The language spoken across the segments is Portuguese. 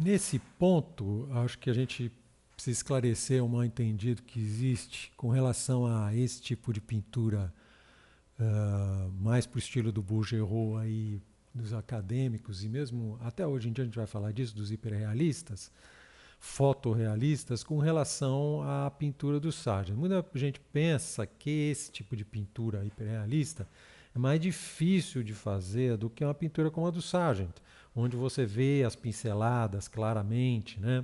Nesse ponto, acho que a gente precisa esclarecer o mal entendido que existe com relação a esse tipo de pintura mais para o estilo do Bouguereau aí, dos acadêmicos, e mesmo até hoje em dia a gente vai falar disso, dos hiperrealistas, fotorrealistas, com relação à pintura do Sargent. Muita gente pensa que esse tipo de pintura hiperrealista é mais difícil de fazer do que uma pintura como a do Sargent, onde você vê as pinceladas claramente, né?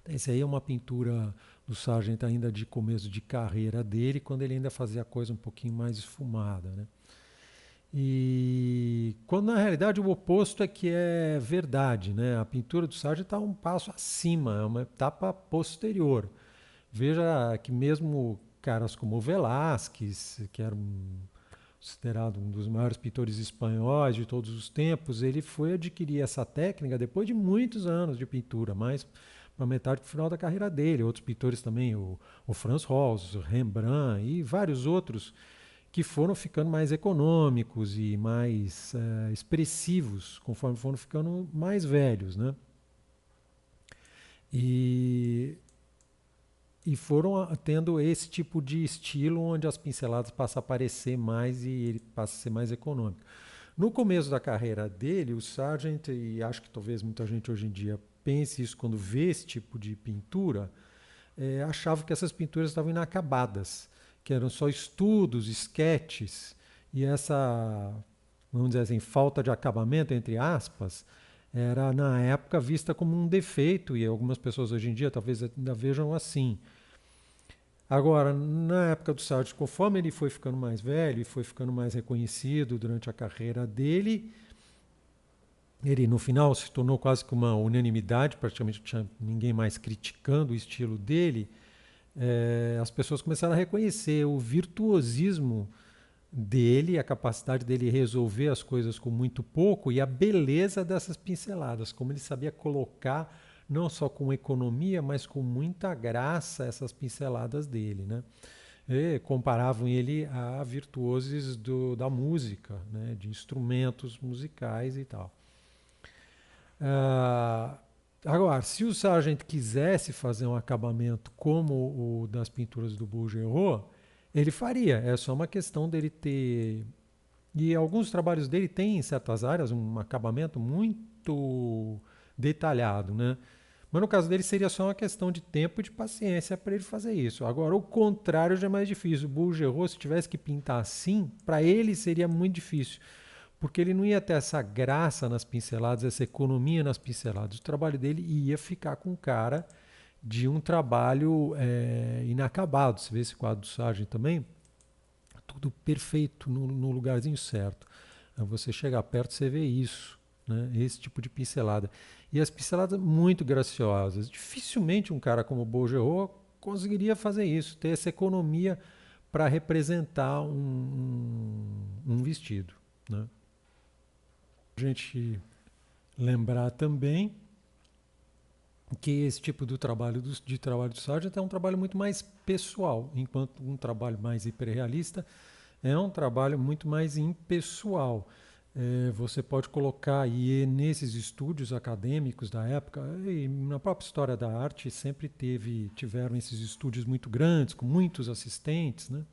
Essa aí é uma pintura do Sargent ainda de começo de carreira dele, quando ele ainda fazia a coisa um pouquinho mais esfumada, né? E quando na realidade o oposto é que é verdade, né? A pintura do Sargent está um passo acima, é uma etapa posterior. Veja que mesmo caras como Velázquez, que era considerado um dos maiores pintores espanhóis de todos os tempos, ele foi adquirir essa técnica depois de muitos anos de pintura, mais para metade do final da carreira dele. Outros pintores também, o Franz Hals, o Rembrandt e vários outros que foram ficando mais econômicos e mais expressivos conforme foram ficando mais velhos, né? E, e foram tendo esse tipo de estilo onde as pinceladas passam a aparecer mais e ele passa a ser mais econômico. No começo da carreira dele, o Sargent, e acho que talvez muita gente hoje em dia pense isso quando vê esse tipo de pintura, achava que essas pinturas estavam inacabadas, que eram só estudos, esquetes, e essa, vamos dizer assim, falta de acabamento, entre aspas, era na época vista como um defeito, e algumas pessoas hoje em dia talvez ainda vejam assim. Agora, na época do Sartre, conforme ele foi ficando mais velho e foi ficando mais reconhecido durante a carreira dele, ele no final se tornou quase que uma unanimidade, praticamente não tinha ninguém mais criticando o estilo dele. As pessoas começaram a reconhecer o virtuosismo dele, a capacidade dele resolver as coisas com muito pouco e a beleza dessas pinceladas, como ele sabia colocar não só com economia, mas com muita graça essas pinceladas dele, né? E comparavam ele a virtuosos da música, né? De instrumentos musicais e tal. Ah, agora, se o Sargent quisesse fazer um acabamento como o das pinturas do Bouguereau, ele faria. É só uma questão dele ter. E alguns trabalhos dele têm, em certas áreas, um acabamento muito detalhado, né? Mas no caso dele seria só uma questão de tempo e de paciência para ele fazer isso. Agora, o contrário já é mais difícil. O Bouguereau, se tivesse que pintar assim, para ele seria muito difícil porque ele não ia ter essa graça nas pinceladas, essa economia nas pinceladas. O trabalho dele ia ficar com cara de um trabalho inacabado. Você vê esse quadro do Sargent também? Tudo perfeito no lugarzinho certo. Aí você chega perto, você vê isso, né? Esse tipo de pincelada. E as pinceladas muito graciosas. Dificilmente um cara como o Bouguereau conseguiria fazer isso, ter essa economia para representar um vestido, né? A gente lembrar também que esse tipo de trabalho do Sargent é um trabalho muito mais pessoal, enquanto um trabalho mais hiperrealista é um trabalho muito mais impessoal. Você pode colocar aí nesses estúdios acadêmicos da época, e na própria história da arte sempre tiveram esses estúdios muito grandes, com muitos assistentes, né?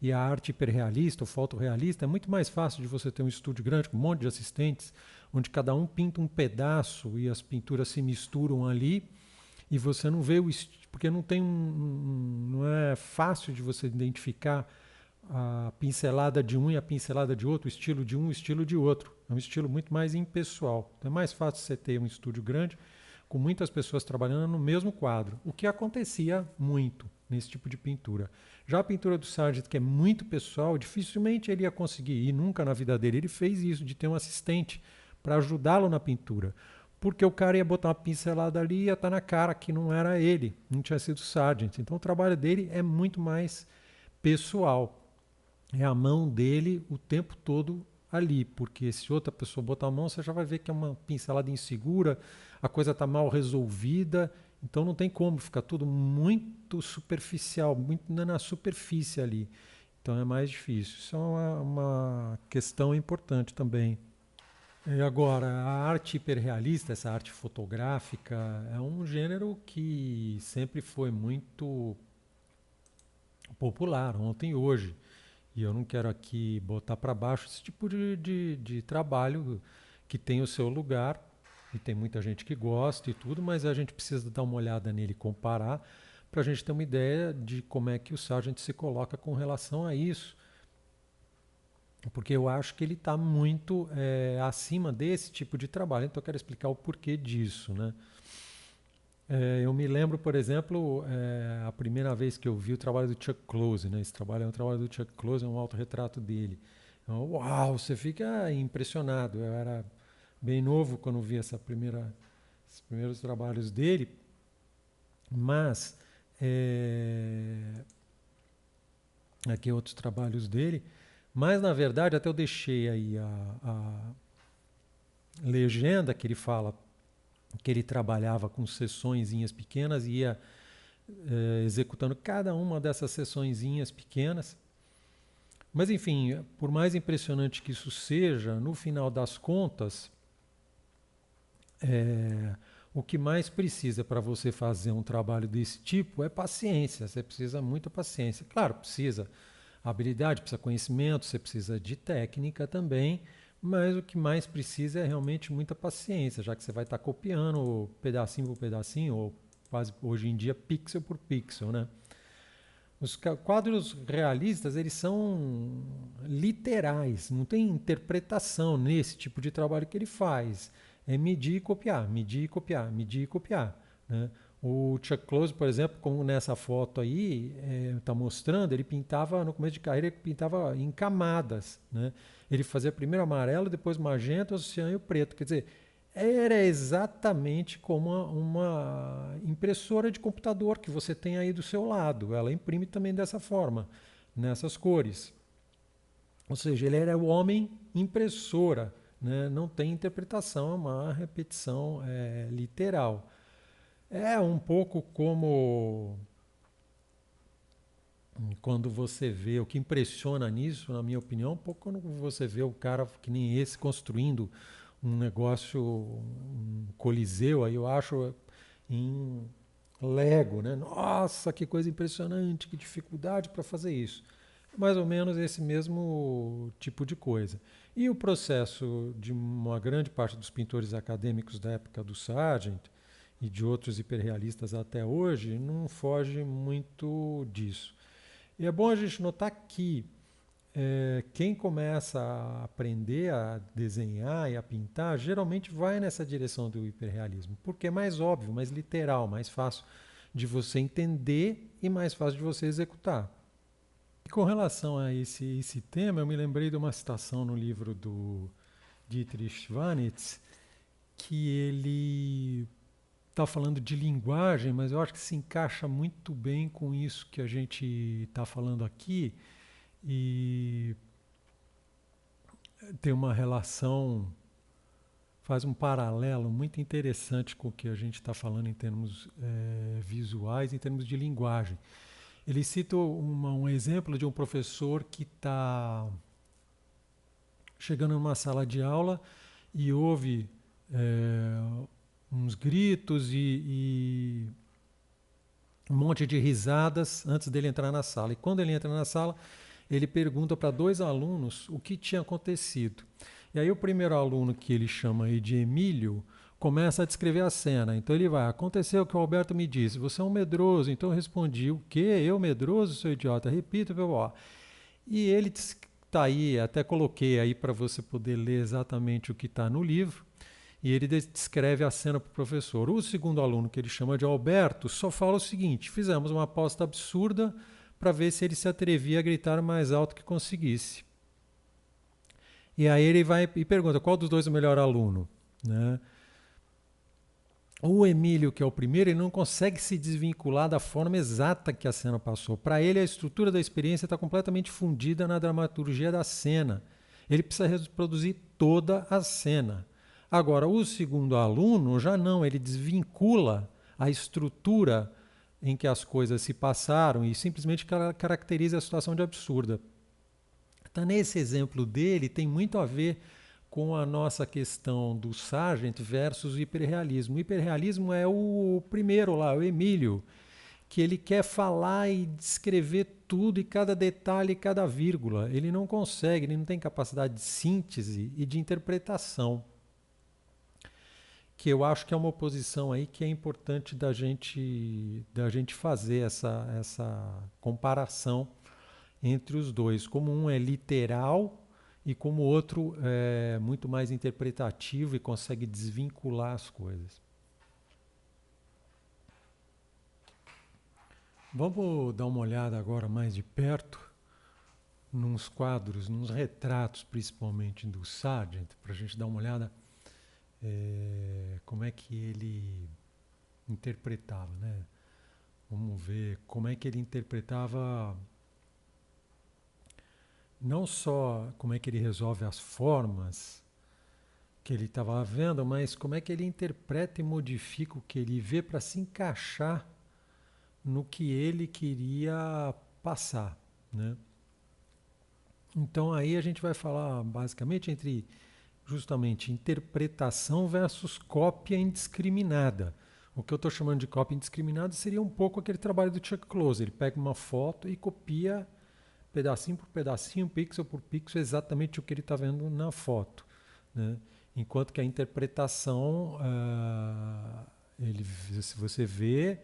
E a arte hiperrealista, o fotorrealista, é muito mais fácil de você ter um estúdio grande com um monte de assistentes, onde cada um pinta um pedaço e as pinturas se misturam ali e você não vê porque não tem não é fácil de você identificar a pincelada de um e a pincelada de outro, o estilo de um e o estilo de outro. É um estilo muito mais impessoal. Então é mais fácil você ter um estúdio grande com muitas pessoas trabalhando no mesmo quadro, o que acontecia muito nesse tipo de pintura. Já a pintura do Sargent, que é muito pessoal, dificilmente ele ia conseguir, e nunca na vida dele ele fez isso, de ter um assistente para ajudá-lo na pintura. Porque o cara ia botar uma pincelada ali e ia estar na cara que não era ele, não tinha sido o Sargent. Então o trabalho dele é muito mais pessoal. É a mão dele o tempo todo ali, porque se outra pessoa botar a mão, você já vai ver que é uma pincelada insegura, a coisa está mal resolvida, então não tem como, fica tudo muito superficial, muito na superfície ali. Então é mais difícil. Isso é uma questão importante também. E agora, a arte hiperrealista, essa arte fotográfica, é um gênero que sempre foi muito popular, ontem e hoje. E eu não quero aqui botar para baixo esse tipo de trabalho que tem o seu lugar, e tem muita gente que gosta e tudo, mas a gente precisa dar uma olhada nele e comparar para a gente ter uma ideia de como é que o Sargent se coloca com relação a isso. Porque eu acho que ele está muito acima desse tipo de trabalho. Então eu quero explicar o porquê disso, né? Eu me lembro, por exemplo, a primeira vez que eu vi o trabalho do Chuck Close, né? Esse trabalho é um trabalho do Chuck Close, é um autorretrato dele. Então, uau, você fica impressionado. Eu era bem novo quando vi esses primeiros trabalhos dele, mas aqui outros trabalhos dele, mas na verdade até eu deixei aí a legenda que ele fala que ele trabalhava com sessõezinhas pequenas e ia executando cada uma dessas sessõezinhas pequenas. Mas enfim, por mais impressionante que isso seja, no final das contas, é, o que mais precisa para você fazer um trabalho desse tipo é paciência. Você precisa muita paciência. Claro, precisa habilidade, precisa conhecimento, você precisa de técnica também, mas o que mais precisa é realmente muita paciência, já que você vai estar copiando pedacinho por pedacinho, ou quase hoje em dia pixel por pixel, né? Os quadros realistas, eles são literais, não tem interpretação nesse tipo de trabalho que ele faz. É medir e copiar, medir e copiar, medir e copiar, né? O Chuck Close, por exemplo, como nessa foto aí está mostrando, ele pintava, no começo de carreira, ele pintava em camadas, né? Ele fazia primeiro amarelo, depois magenta, oceano e o preto. Quer dizer, era exatamente como uma impressora de computador que você tem aí do seu lado. Ela imprime também dessa forma, nessas cores. Ou seja, ele era o homem impressora, né? Não tem interpretação, é uma repetição literal. É um pouco como quando você vê, o que impressiona nisso, na minha opinião, um pouco quando você vê o cara que nem esse construindo um negócio, um coliseu, aí eu acho em Lego, né? Nossa, que coisa impressionante, que dificuldade para fazer isso. Mais ou menos esse mesmo tipo de coisa. E o processo de uma grande parte dos pintores acadêmicos da época do Sargent e de outros hiperrealistas até hoje não foge muito disso. E é bom a gente notar que quem começa a aprender a desenhar e a pintar geralmente vai nessa direção do hiperrealismo, porque é mais óbvio, mais literal, mais fácil de você entender e mais fácil de você executar. E com relação a esse tema, eu me lembrei de uma citação no livro do Dietrich Schwanitz, que ele está falando de linguagem, mas eu acho que se encaixa muito bem com isso que a gente está falando aqui e tem uma relação, faz um paralelo muito interessante com o que a gente está falando em termos visuais, em termos de linguagem. Ele cita um exemplo de um professor que está chegando numa sala de aula e ouve uns gritos e um monte de risadas antes dele entrar na sala. E quando ele entra na sala, ele pergunta para dois alunos o que tinha acontecido. E aí o primeiro aluno, que ele chama aí de Emílio, começa a descrever a cena. Então ele vai, aconteceu o que o Alberto me disse, você é um medroso. Então eu respondi, o quê? Eu medroso, seu idiota? Repita, ó. E ele está aí, até coloquei aí para você poder ler exatamente o que está no livro. E ele descreve a cena para o professor. O segundo aluno, que ele chama de Alberto, só fala o seguinte, fizemos uma aposta absurda para ver se ele se atrevia a gritar o mais alto que conseguisse. E aí ele vai e pergunta, qual dos dois é o melhor aluno? Né? O Emílio, que é o primeiro, ele não consegue se desvincular da forma exata que a cena passou. Para ele, a estrutura da experiência está completamente fundida na dramaturgia da cena. Ele precisa reproduzir toda a cena. Agora, o segundo aluno já não, ele desvincula a estrutura em que as coisas se passaram e simplesmente caracteriza a situação de absurda. Então, nesse exemplo dele, tem muito a ver com a nossa questão do Sargent versus o hiperrealismo. O hiperrealismo é o primeiro lá, o Emílio, que ele quer falar e descrever tudo e cada detalhe e cada vírgula. Ele não consegue, ele não tem capacidade de síntese e de interpretação. Que eu acho que é uma oposição aí que é importante da gente fazer essa comparação entre os dois. Como um é literal e como o outro é muito mais interpretativo e consegue desvincular as coisas. Vamos dar uma olhada agora mais de perto nos quadros, nos retratos principalmente do Sargent, para a gente dar uma olhada como é que ele interpretava, né? Vamos ver como é que ele interpretava não só como é que ele resolve as formas que ele estava vendo, mas como é que ele interpreta e modifica o que ele vê para se encaixar no que ele queria passar, né? Então aí a gente vai falar basicamente entre justamente interpretação versus cópia indiscriminada. O que eu estou chamando de cópia indiscriminada seria um pouco aquele trabalho do Chuck Close. Ele pega uma foto e copia pedacinho por pedacinho, pixel por pixel, exatamente o que ele está vendo na foto, né? Enquanto que a interpretação, se você vê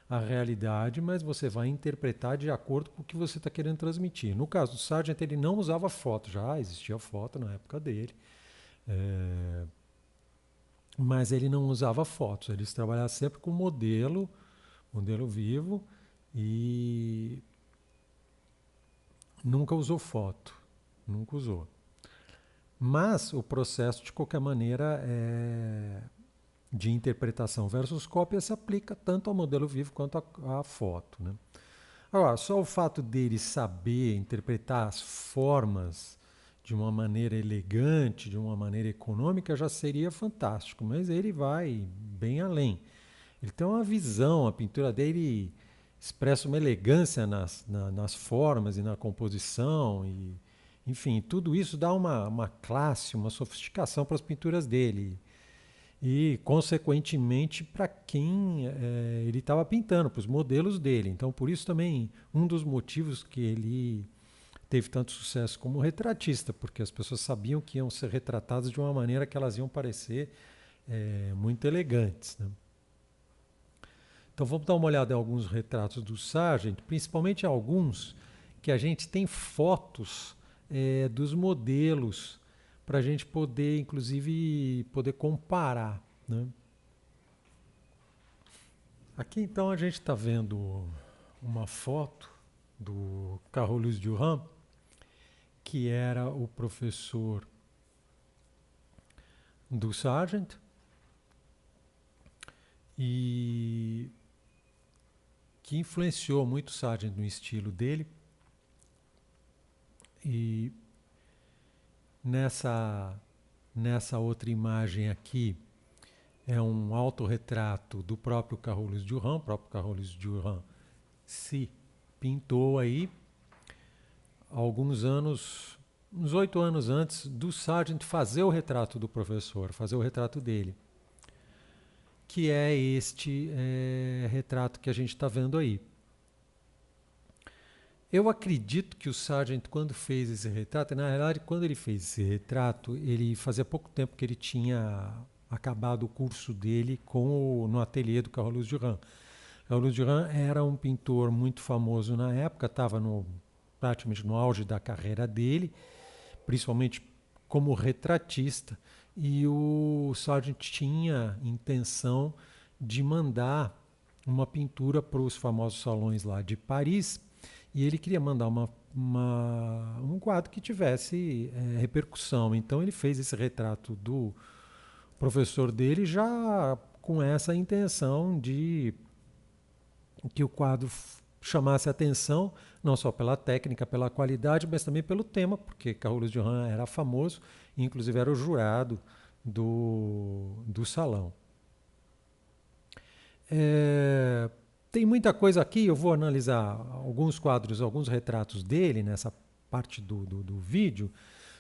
a realidade, mas você vai interpretar de acordo com o que você está querendo transmitir. No caso do Sargent, ele não usava foto, já existia foto na época dele, mas ele não usava fotos, ele trabalhava sempre com modelo vivo e nunca usou foto, nunca usou. Mas o processo, de qualquer maneira, de interpretação versus cópia se aplica tanto ao modelo vivo quanto à foto, né? Agora, só o fato dele saber interpretar as formas de uma maneira elegante, de uma maneira econômica, já seria fantástico, mas ele vai bem além. Ele tem uma visão, a pintura dele expressa uma elegância nas formas e na composição, e, enfim, tudo isso dá uma classe, uma sofisticação para as pinturas dele. E, consequentemente, para quem ele estava pintando, para os modelos dele. Então, por isso também, um dos motivos que ele teve tanto sucesso como retratista, porque as pessoas sabiam que iam ser retratadas de uma maneira que elas iam parecer muito elegantes, né? Então vamos dar uma olhada em alguns retratos do Sargent, principalmente alguns que a gente tem fotos dos modelos para a gente poder, inclusive, poder comparar, né? Aqui então a gente está vendo uma foto do Carolus Duran, que era o professor do Sargent, e que influenciou muito o Sargent no estilo dele. E nessa outra imagem aqui é um autorretrato do próprio Carolus Duran. O próprio Carolus Duran se pintou aí alguns anos, uns 8 anos antes do Sargent fazer o retrato do professor, fazer o retrato dele, que é este retrato que a gente está vendo aí. Eu acredito que o Sargent, quando fez esse retrato, na realidade, quando ele fez esse retrato, ele fazia pouco tempo que ele tinha acabado o curso dele no ateliê do Carolus Duran. Carolus Duran era um pintor muito famoso na época, estava praticamente no auge da carreira dele, principalmente como retratista, e o Sargent tinha intenção de mandar uma pintura para os famosos salões lá de Paris, e ele queria mandar um quadro que tivesse repercussão. Então ele fez esse retrato do professor dele já com essa intenção de que o quadro chamasse atenção, não só pela técnica, pela qualidade, mas também pelo tema, porque Carolus Duran era famoso, e inclusive era o jurado do salão. Tem muita coisa aqui, eu vou analisar alguns quadros, alguns retratos dele nessa parte do vídeo,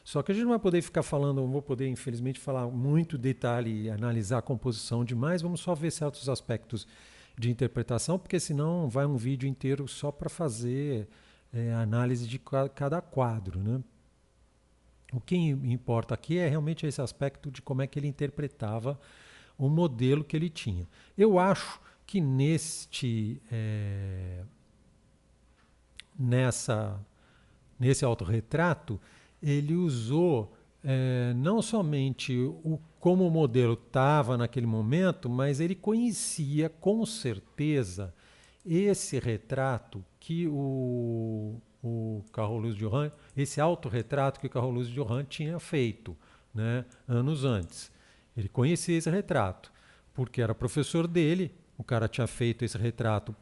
Só que a gente não vai poder ficar falando, não vou poder, infelizmente, falar muito detalhe e analisar a composição demais, vamos só ver certos aspectos de interpretação, porque senão vai um vídeo inteiro só para fazer análise de cada quadro, né? O que importa aqui é realmente esse aspecto de como é que ele interpretava o modelo que ele tinha. Eu acho que nesse autorretrato, ele usou não somente como o modelo estava naquele momento, mas ele conhecia com certeza esse retrato que o Carolus-Duran, esse autorretrato que o Carolus-Duran tinha feito, né, anos antes. Ele conhecia esse retrato, porque era professor dele, o cara tinha feito esse retrato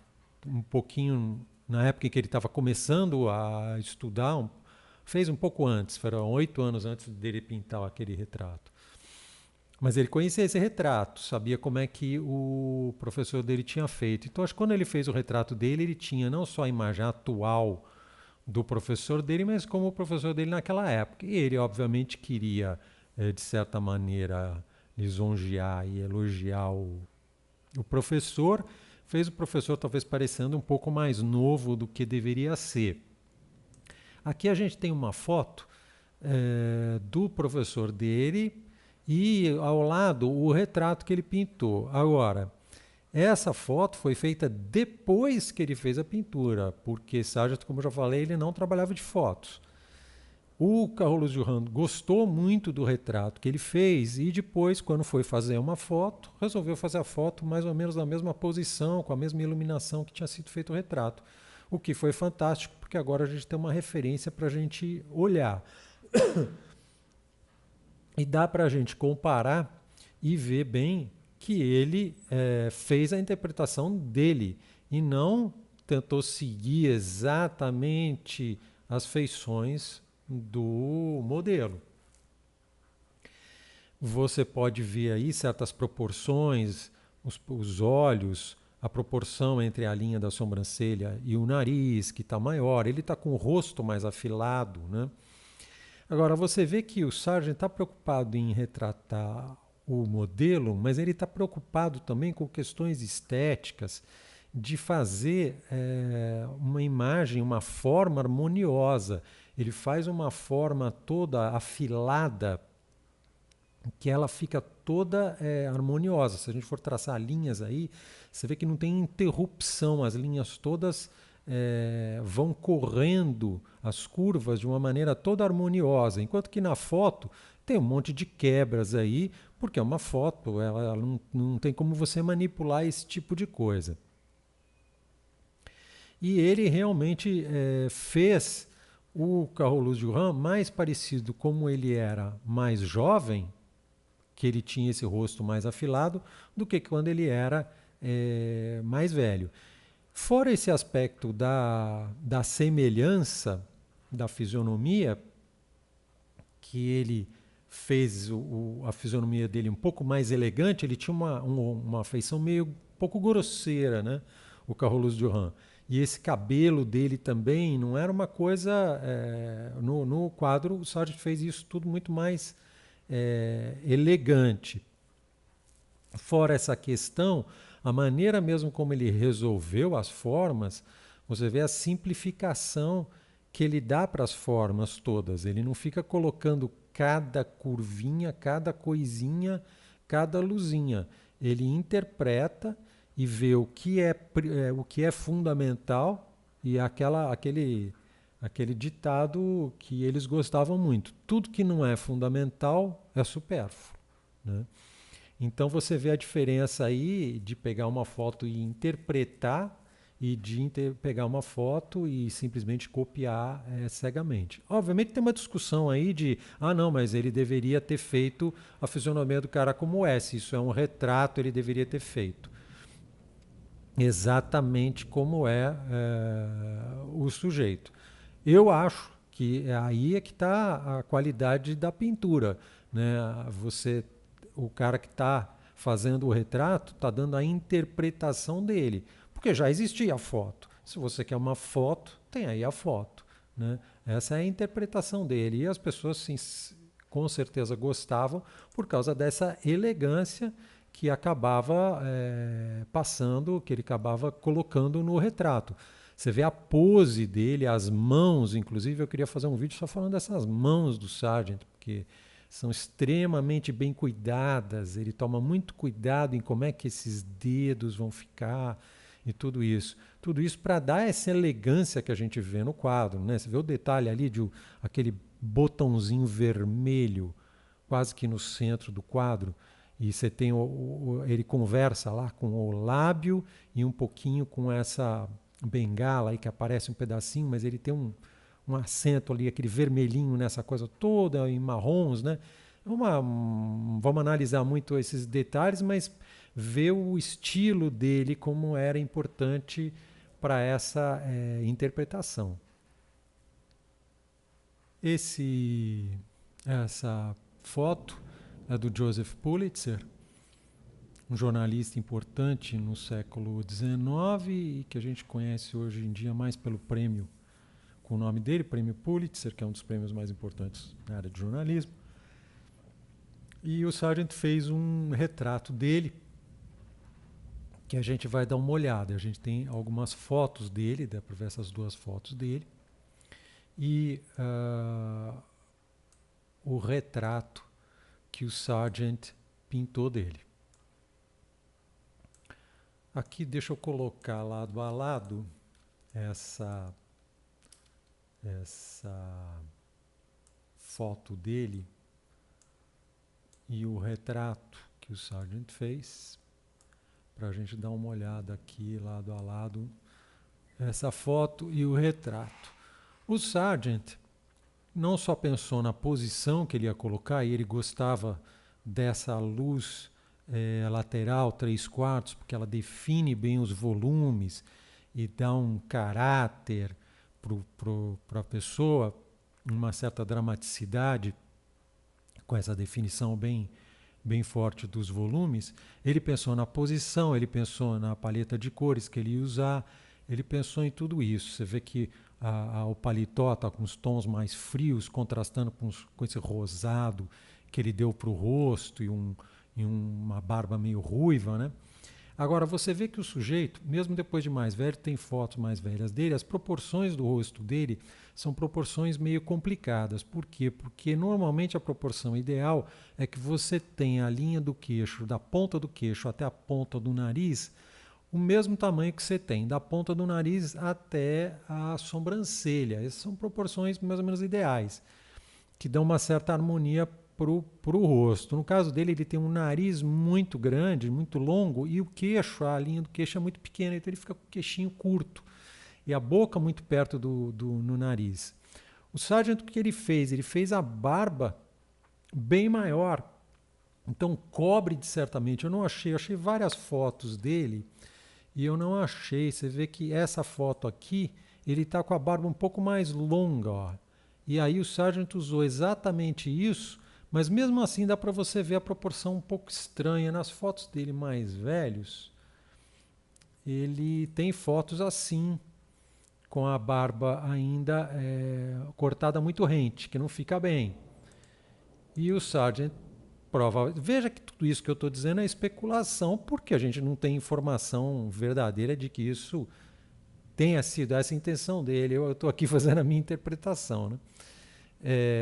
um pouquinho na época em que ele estava começando a estudar, fez um pouco antes, foram 8 anos antes dele pintar aquele retrato. Mas ele conhecia esse retrato, sabia como é que o professor dele tinha feito. Então, acho que quando ele fez o retrato dele, ele tinha não só a imagem atual do professor dele, mas como o professor dele naquela época. E ele, obviamente, queria, de certa maneira, lisonjear e elogiar o professor, fez o professor talvez parecendo um pouco mais novo do que deveria ser. Aqui a gente tem uma foto do professor dele e ao lado o retrato que ele pintou. Agora, essa foto foi feita depois que ele fez a pintura, porque Sargent, como eu já falei, ele não trabalhava de fotos. O Carolus-Duran gostou muito do retrato que ele fez e depois, quando foi fazer uma foto, resolveu fazer a foto mais ou menos na mesma posição, com a mesma iluminação que tinha sido feito o retrato. O que foi fantástico, porque agora a gente tem uma referência para a gente olhar. E dá para a gente comparar e ver bem que ele fez a interpretação dele e não tentou seguir exatamente as feições do modelo. Você pode ver aí certas proporções, os olhos, a proporção entre a linha da sobrancelha e o nariz, que está maior, ele está com o rosto mais afilado, né? Agora, você vê que o Sargent está preocupado em retratar o modelo, mas ele está preocupado também com questões estéticas, de fazer uma imagem, uma forma harmoniosa. Ele faz uma forma toda afilada, que ela fica toda harmoniosa. Se a gente for traçar linhas aí, você vê que não tem interrupção, as linhas todas vão correndo as curvas de uma maneira toda harmoniosa, enquanto que na foto tem um monte de quebras aí, porque é uma foto, ela não tem como você manipular esse tipo de coisa. E ele realmente fez o Carolus-Duran mais parecido como ele era mais jovem, que ele tinha esse rosto mais afilado, do que quando ele era mais velho. Fora esse aspecto da semelhança da fisionomia, que ele fez a fisionomia dele um pouco mais elegante, ele tinha uma feição meio um pouco grosseira, né? O Carolus-Duran. E esse cabelo dele também não era uma coisa... no quadro, o Sargent fez isso tudo muito mais elegante. Fora essa questão, a maneira mesmo como ele resolveu as formas, você vê a simplificação que ele dá para as formas todas. Ele não fica colocando cada curvinha, cada coisinha, cada luzinha. Ele interpreta e vê o que é fundamental e aquele ditado que eles gostavam muito. Tudo que não é fundamental é supérfluo, né? Então você vê a diferença aí de pegar uma foto e interpretar e de pegar uma foto e simplesmente copiar cegamente. Obviamente tem uma discussão aí de, não, mas ele deveria ter feito a fisionomia do cara como S, isso é um retrato, ele deveria ter feito exatamente como o sujeito. Eu acho que aí é que está a qualidade da pintura, né? O cara que está fazendo o retrato está dando a interpretação dele, porque já existia a foto. Se você quer uma foto, tem aí a foto, né? Essa é a interpretação dele. E as pessoas, sim, com certeza gostavam por causa dessa elegância que acabava passando, que ele acabava colocando no retrato. Você vê a pose dele, as mãos, inclusive eu queria fazer um vídeo só falando dessas mãos do Sargent, porque são extremamente bem cuidadas, ele toma muito cuidado em como é que esses dedos vão ficar e tudo isso. Tudo isso para dar essa elegância que a gente vê no quadro, né? Você vê o detalhe ali de aquele botãozinho vermelho quase que no centro do quadro, e você tem ele conversa lá com o lábio e um pouquinho com essa bengala aí que aparece um pedacinho, mas ele tem um acento ali, aquele vermelhinho nessa coisa toda, em marrons, né? Vamos analisar muito esses detalhes, mas ver o estilo dele como era importante para essa interpretação. Essa foto é do Joseph Pulitzer, um jornalista importante no século XIX e que a gente conhece hoje em dia mais pelo prêmio com o nome dele, Prêmio Pulitzer, que é um dos prêmios mais importantes na área de jornalismo. E o Sargent fez um retrato dele que a gente vai dar uma olhada. A gente tem algumas fotos dele, dá para ver essas duas fotos dele. E o retrato que o Sargent pintou dele. Aqui deixa eu colocar lado a lado essa foto dele e o retrato que o Sargent fez, para a gente dar uma olhada aqui lado a lado, essa foto e o retrato. O Sargent não só pensou na posição que ele ia colocar, e ele gostava dessa luz lateral 3/4, porque ela define bem os volumes e dá um caráter para a pessoa, uma certa dramaticidade, com essa definição bem forte dos volumes. Ele pensou na posição, ele pensou na paleta de cores que ele ia usar, ele pensou em tudo isso. Você vê que o paletó está com os tons mais frios, contrastando com esse rosado que ele deu para o rosto e uma barba meio ruiva, né? Agora, você vê que o sujeito, mesmo depois de mais velho, tem fotos mais velhas dele, as proporções do rosto dele são proporções meio complicadas. Por quê? Porque normalmente a proporção ideal é que você tenha a linha do queixo, da ponta do queixo até a ponta do nariz, o mesmo tamanho que você tem, da ponta do nariz até a sobrancelha. Essas são proporções mais ou menos ideais, que dão uma certa harmonia para o rosto. No caso dele, ele tem um nariz muito grande, muito longo, e o queixo, a linha do queixo é muito pequena, então ele fica com o queixinho curto e a boca muito perto no nariz. O Sargent, o que ele fez? Ele fez a barba bem maior, então cobre certamente. Eu achei várias fotos dele e eu não achei. Você vê que essa foto aqui, ele está com a barba um pouco mais longa, ó. E aí o Sargent usou exatamente isso. Mas mesmo assim dá para você ver a proporção um pouco estranha. Nas fotos dele mais velhos, ele tem fotos assim, com a barba ainda cortada muito rente, que não fica bem. E o Sargent provavelmente... Veja que tudo isso que eu estou dizendo é especulação, porque a gente não tem informação verdadeira de que isso tenha sido essa a intenção dele. Eu estou aqui fazendo a minha interpretação, né?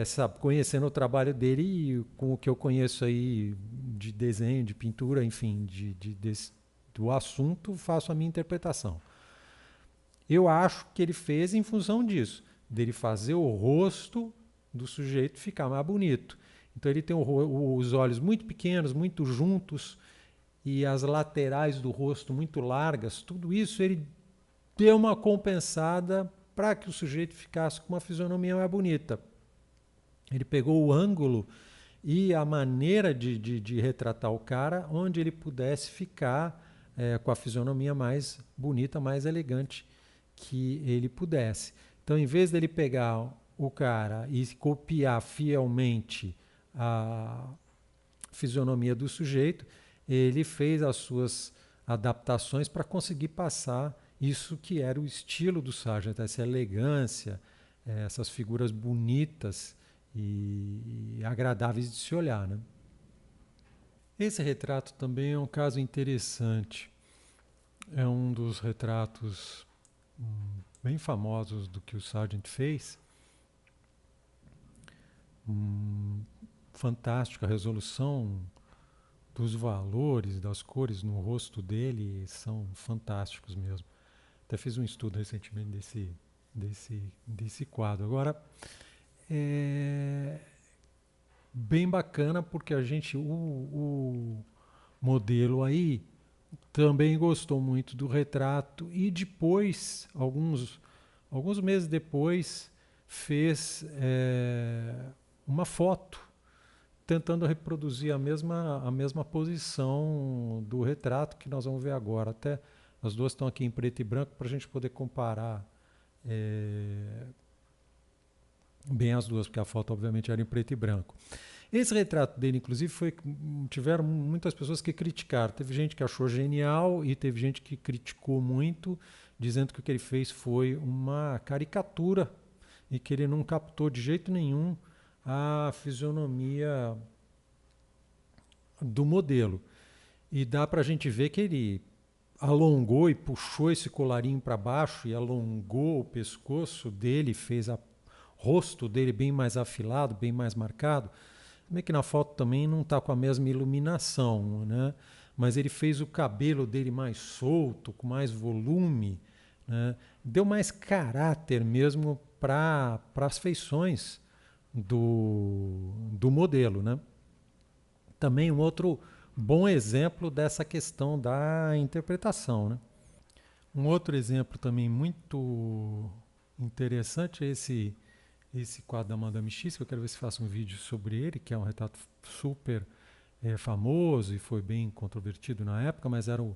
Sabe, conhecendo o trabalho dele e com o que eu conheço aí de desenho, de pintura, enfim, do assunto, faço a minha interpretação. Eu acho que ele fez em função disso, dele fazer o rosto do sujeito ficar mais bonito. Então ele tem os olhos muito pequenos, muito juntos, e as laterais do rosto muito largas. Tudo isso ele deu uma compensada para que o sujeito ficasse com uma fisionomia mais bonita. Ele pegou o ângulo e a maneira de retratar o cara onde ele pudesse ficar com a fisionomia mais bonita, mais elegante que ele pudesse. Então, em vez dele pegar o cara e copiar fielmente a fisionomia do sujeito, ele fez as suas adaptações para conseguir passar isso que era o estilo do Sargent, essa elegância, essas figuras bonitas e agradáveis de se olhar, né? Esse retrato também é um caso interessante. É um dos retratos bem famosos do que o Sargent fez. Fantástica a resolução dos valores, das cores no rosto dele, são fantásticos mesmo. Até fiz um estudo recentemente desse quadro. Agora, é bem bacana porque o modelo aí também gostou muito do retrato e depois, alguns meses depois, fez uma foto tentando reproduzir a mesma posição do retrato que nós vamos ver agora. Até as duas estão aqui em preto e branco para a gente poder comparar bem as duas, porque a foto obviamente era em preto e branco. Esse retrato dele, inclusive, tiveram muitas pessoas que criticaram. Teve gente que achou genial e teve gente que criticou muito, dizendo que o que ele fez foi uma caricatura e que ele não captou de jeito nenhum a fisionomia do modelo. E dá para a gente ver que ele alongou e puxou esse colarinho para baixo e alongou o pescoço dele, fez o rosto dele bem mais afilado, bem mais marcado. Também que na foto também não está com a mesma iluminação, né? Mas ele fez o cabelo dele mais solto, com mais volume, né? Deu mais caráter mesmo para as feições do modelo, né? Também um outro bom exemplo dessa questão da interpretação, né? Um outro exemplo também muito interessante é esse quadro da Madame X, que eu quero ver se faço um vídeo sobre ele, que é um retrato super famoso e foi bem controvertido na época, mas era um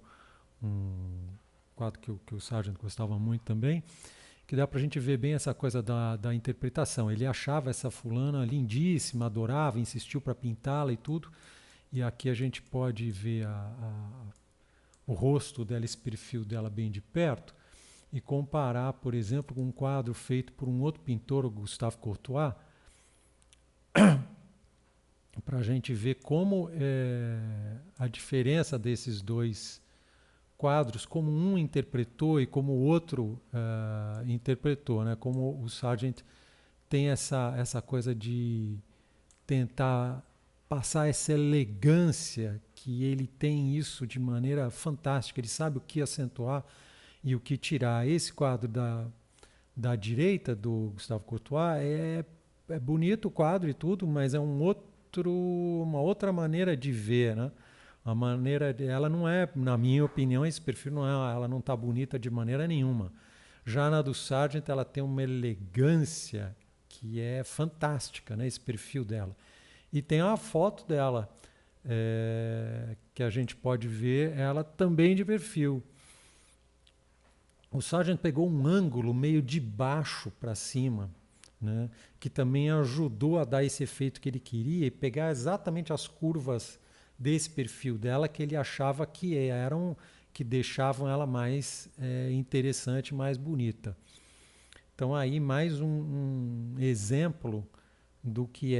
quadro que o Sargent gostava muito também, que dá para a gente ver bem essa coisa da interpretação. Ele achava essa fulana lindíssima, adorava, insistiu para pintá-la e tudo, e aqui a gente pode ver o rosto dela, esse perfil dela bem de perto, e comparar, por exemplo, com um quadro feito por um outro pintor, o Gustave Courtois, para a gente ver como a diferença desses dois quadros, como um interpretou e como o outro interpretou, né? Como o Sargent tem essa coisa de tentar passar essa elegância, que ele tem isso de maneira fantástica, ele sabe o que acentuar e o que tirar. Esse quadro da direita do Gustave Courtois é bonito o quadro e tudo, mas é uma outra maneira de ver, né? A maneira ela não é, na minha opinião, esse perfil ela não está bonita de maneira nenhuma. Já na do Sargent ela tem uma elegância que é fantástica, né? Esse perfil dela. E tem uma foto dela que a gente pode ver ela também de perfil. O Sargent pegou um ângulo meio de baixo para cima, né, que também ajudou a dar esse efeito que ele queria e pegar exatamente as curvas desse perfil dela que ele achava que deixavam ela mais interessante, mais bonita. Então aí mais um exemplo do que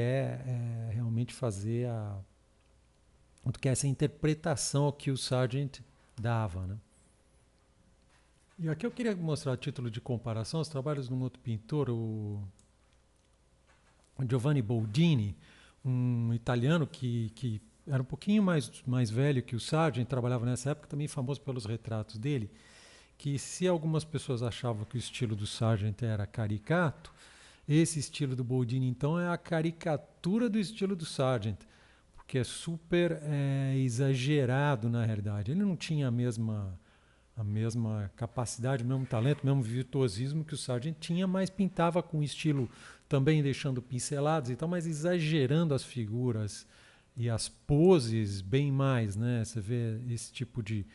realmente fazer do que essa interpretação que o Sargent dava, né? E aqui eu queria mostrar a título de comparação os trabalhos de um outro pintor, o Giovanni Boldini, um italiano que era um pouquinho mais velho que o Sargent, trabalhava nessa época, também famoso pelos retratos dele, que se algumas pessoas achavam que o estilo do Sargent era caricato, esse estilo do Boldini, então, é a caricatura do estilo do Sargent, porque é super exagerado na realidade. Ele não tinha a mesma capacidade, o mesmo talento, o mesmo virtuosismo que o Sargent tinha, mas pintava com estilo também deixando pinceladas e tal, mas exagerando as figuras e as poses bem mais, né? Você vê esse tipo de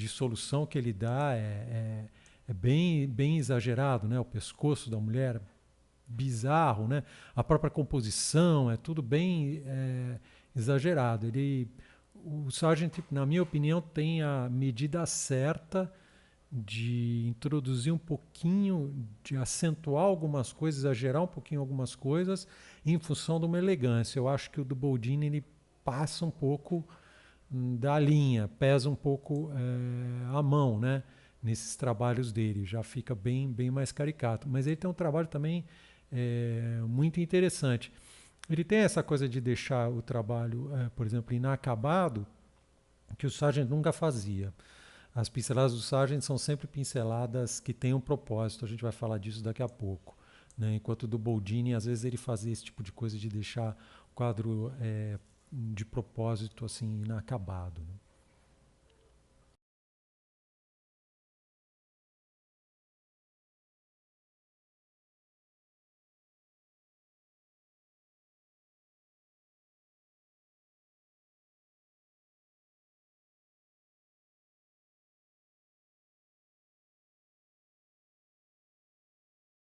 solução que ele dá é bem exagerado, né? O pescoço da mulher bizarro, né? A própria composição é tudo bem exagerado. O Sargent, na minha opinião, tem a medida certa de introduzir um pouquinho, de acentuar algumas coisas, exagerar um pouquinho algumas coisas em função de uma elegância. Eu acho que o do Boldini ele passa um pouco da linha, pesa um pouco a mão, né? Nesses trabalhos dele, já fica bem mais caricato. Mas ele tem um trabalho também muito interessante. Ele tem essa coisa de deixar o trabalho, por exemplo, inacabado, que o Sargent nunca fazia. As pinceladas do Sargent são sempre pinceladas que têm um propósito, a gente vai falar disso daqui a pouco. Né? Enquanto do Boldini, às vezes ele fazia esse tipo de coisa de deixar o quadro de propósito assim inacabado. Né?